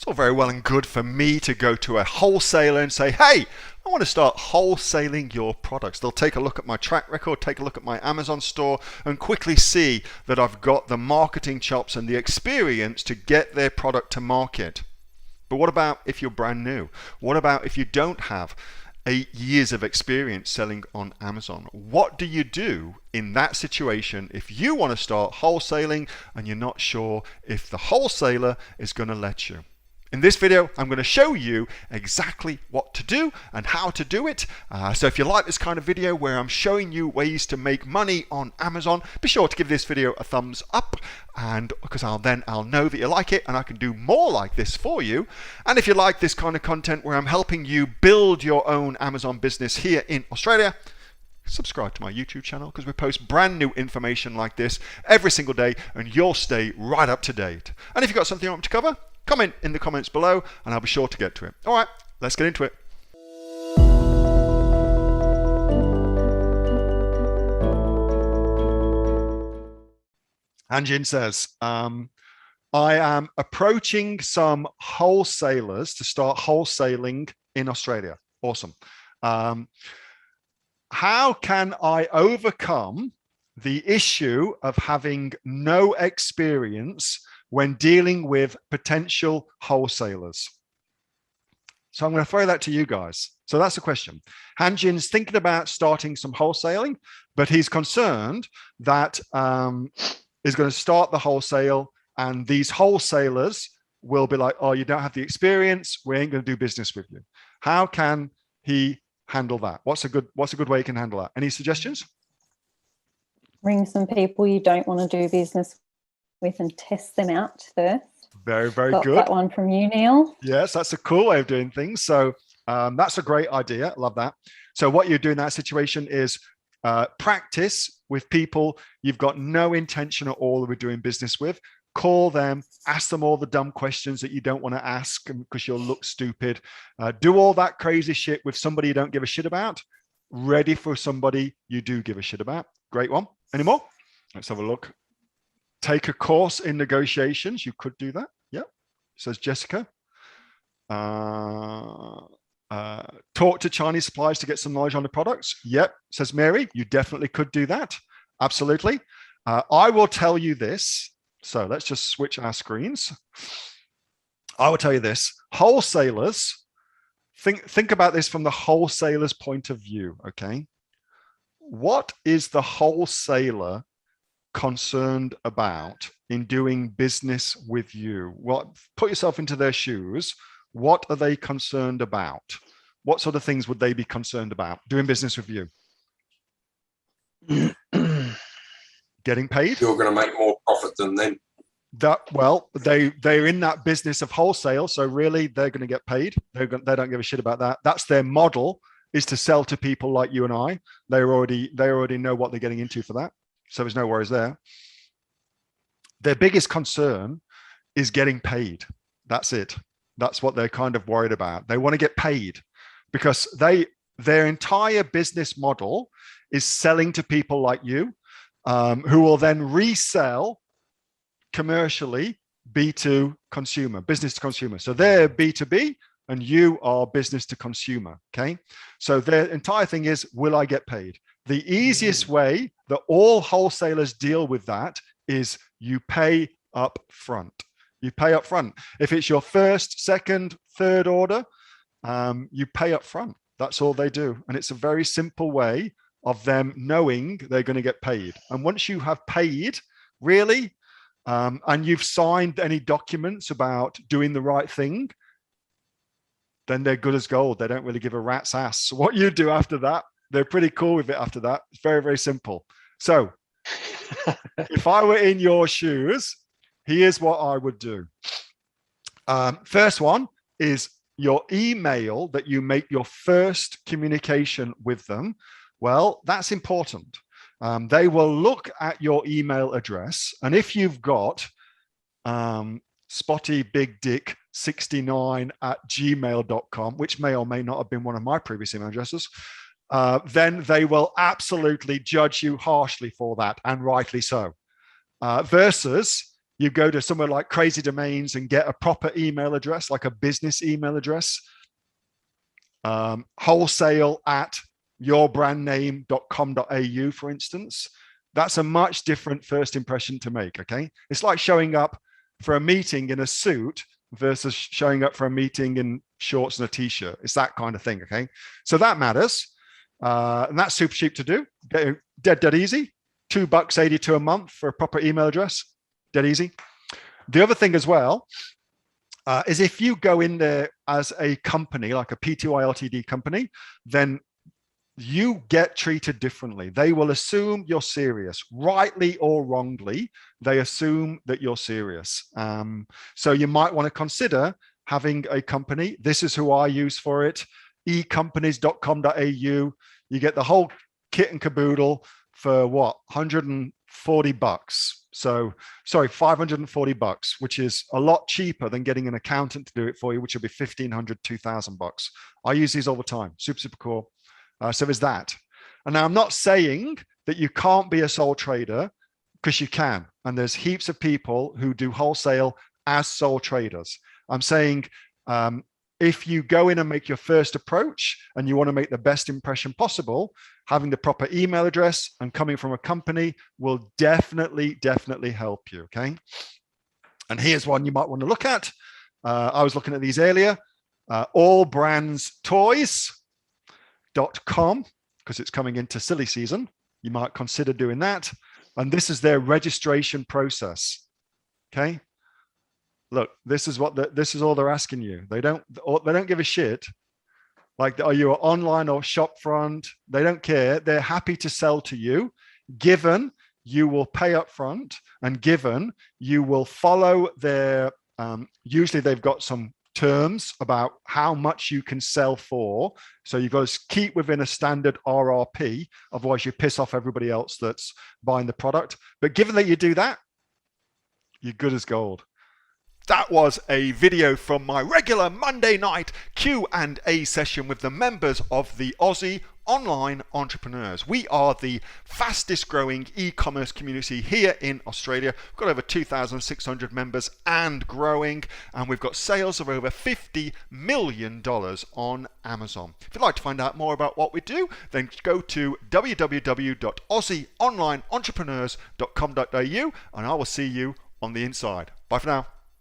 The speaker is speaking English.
all very well and good for me to go to a wholesaler and say, hey, I want to start wholesaling your products. They'll take a look at my track record, take a look at my Amazon store, and quickly see that I've got the marketing chops and the experience to get their product to market. But what about if you're brand new? What about if you don't have 8 years of experience selling on Amazon? What do you do in that situation if you want to start wholesaling and you're not sure if the wholesaler is going to let you? In this video, I'm going to show you exactly what to do and how to do it. So if you like this kind of video where I'm showing you ways to make money on Amazon, be sure to give this video a thumbs up, and because I'll know that you like it and I can do more like this for you. And if you like this kind of content where I'm helping you build your own Amazon business here in Australia, subscribe to my YouTube channel because we post brand new information like this every single day and you'll stay right up to date. And if you've got something you want me to cover, comment in the comments below and I'll be sure to get to it. All right, let's get into it. Anjin says, I am approaching some wholesalers to start wholesaling in Australia. Awesome. How can I overcome the issue of having no experience when dealing with potential wholesalers? So I'm going to throw that to you guys. So that's the question. Hanjin's thinking about starting some wholesaling, but he's concerned that he's going to start the wholesale and these wholesalers will be like, oh, you don't have the experience, we ain't going to do business with you. How can he handle that? What's a good way he can handle that? Any suggestions? Ring some people you don't want to do business with and test them out first. Very, very Got good. that one from you, Neil. Yes, that's a cool way of doing things. So that's a great idea. Love that. So what you do in that situation is practice with people you've got no intention at all of doing business with. Call them, ask them all the dumb questions that you don't want to ask because you'll look stupid. Do all that crazy shit with somebody you don't give a shit about, ready for somebody you do give a shit about. Great one. Any more? Let's have a look. Take a course in negotiations. You could do that. Yeah, says Jessica. Talk to Chinese suppliers to get some knowledge on the products. Yep, says Mary. You definitely could do that. Absolutely. I will tell you this. So let's just switch our screens. I will tell you this. Wholesalers, think about this from the wholesaler's point of view, okay? What is the wholesaler concerned about in doing business with you? Put yourself into their shoes. What are they concerned about? What sort of things would they be concerned about doing business with you? Getting paid? You're going to make more profit than them. They're in that business of wholesale, so really they're going to get paid. They don't give a shit about that. That's their model, is to sell to people like you and I. They already know what they're getting into for that. So there's no worries there. Their biggest concern is getting paid. That's it. That's what they're kind of worried about. They want to get paid because their entire business model is selling to people like you, who will then resell commercially B2 consumer, business to consumer. So they're B2B and you are business to consumer, okay? So their entire thing is, will I get paid? The easiest way that all wholesalers deal with that is you pay up front. You pay up front. If it's your first, second, third order, you pay up front. That's all they do. And it's a very simple way of them knowing they're going to get paid. And once you have paid, really, and you've signed any documents about doing the right thing, then they're good as gold. They don't really give a rat's ass what you do after that. They're pretty cool with it after that. It's very, very simple. So if I were in your shoes, here's what I would do. First one is your email that you make your first communication with them. Well, that's important. They will look at your email address. And if you've got spottybigdick69@gmail.com, which may or may not have been one of my previous email addresses, then they will absolutely judge you harshly for that, and rightly so. Versus You go to somewhere like Crazy Domains and get a proper email address, like a business email address. Wholesale at yourbrandname.com.au, for instance. That's a much different first impression to make, okay? It's like showing up for a meeting in a suit versus showing up for a meeting in shorts and a t-shirt. It's that kind of thing, okay? So that matters. And that's super cheap to do. Dead easy. $2.82 a month for a proper email address. Dead easy. The other thing as well is if you go in there as a company, like a P2I Ltd company, then you get treated differently. They will assume you're serious, rightly or wrongly. They assume that you're serious. So you might want to consider having a company. This is who I use for it. ecompanies.com.au. You get the whole kit and caboodle for what? $140. So, sorry, $540, which is a lot cheaper than getting an accountant to do it for you, which will be $1,500, $2,000. I use these all the time. Super, super cool. So there's that. And now I'm not saying that you can't be a sole trader, because you can. And there's heaps of people who do wholesale as sole traders. I'm saying if you go in and make your first approach and you want to make the best impression possible, having the proper email address and coming from a company will definitely help you, okay? And here's one you might want to look at. I was looking at these earlier. allbrandstoys.com, because it's coming into silly season. You might consider doing that. And this is their registration process, okay? Look, this is all they're asking you. They don't give a shit. Like, are you online or shop front? They don't care. They're happy to sell to you, given you will pay up front and given you will follow their, usually they've got some terms about how much you can sell for. So you've got to keep within a standard RRP, otherwise you piss off everybody else that's buying the product. But given that you do that, you're good as gold. That was a video from my regular Monday night Q&A session with the members of the Aussie Online Entrepreneurs. We are the fastest growing e-commerce community here in Australia. We've got over 2,600 members and growing, and we've got sales of over $50 million on Amazon. If you'd like to find out more about what we do, then go to www.aussieonlineentrepreneurs.com.au and I will see you on the inside. Bye for now.